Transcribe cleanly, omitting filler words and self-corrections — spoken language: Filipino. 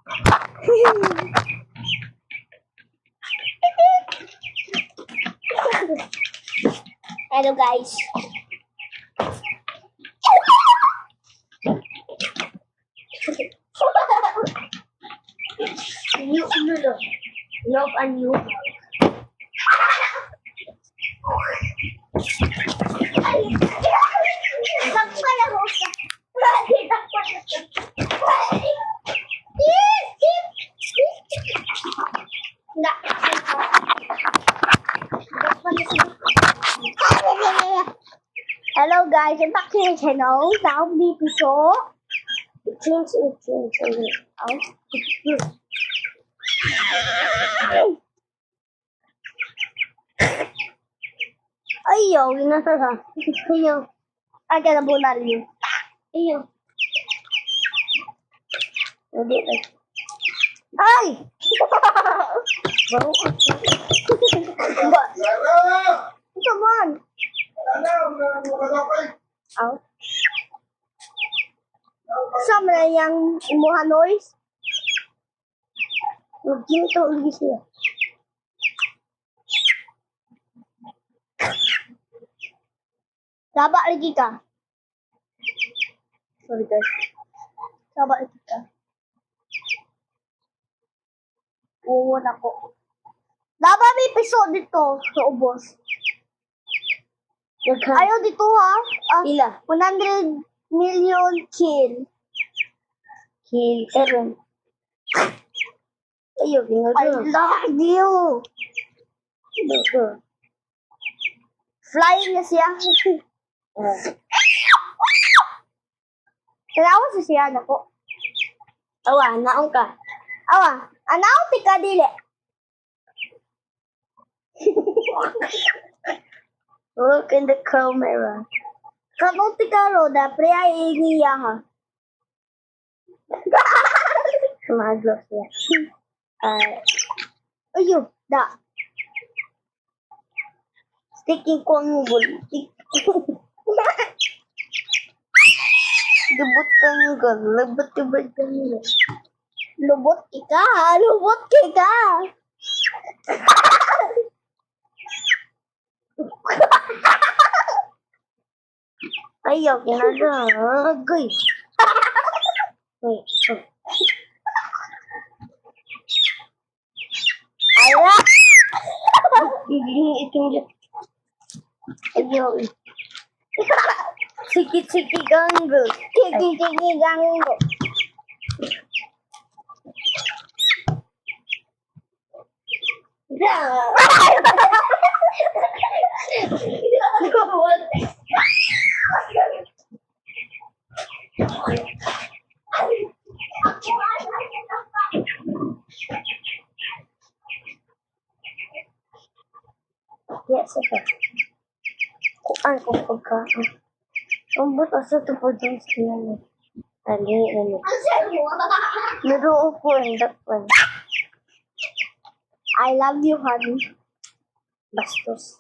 Hello guys. New noodle. Love and new. Hello guys, I'm back to your channel. Now be so. Ayo, nasa ka? Ayo. Agad na bunal yun. Ayo. Ay! Baru come on. Out. Sama na yung imuha noise. Begini tuh lagi sih. Sabak lagi kah? Sorry guys. Sabak lagi kah? Oo na ko. Dapat may episode dito sa ubos. Ayaw dito ha. Ila. 100 million kill. Kill 7. Ayo, I ginagawa. love you. Flying na siya. Kailangan sa siya na po. Awa, naong ka. Awa, anaw tika dili. Look in the camera. Kanong tika ro, da pre ay iniya ha. Maglos niya. Ayo, da. Sticking ko ang bul. Lubot kang gun. Lubot kang gun. Lubot ika, lubot ika. Ayaw, ginagawa. Agay. Wait. Ala. Itong dyan. Ayaw. Siki-siki ganggo. Kiki ganggo. Yes, ito. Kuan ko pagkaan. Ang buto sa ito po dyan sila niya. Ali. Naroon ko ang dakpan. I love you, honey. Bastos.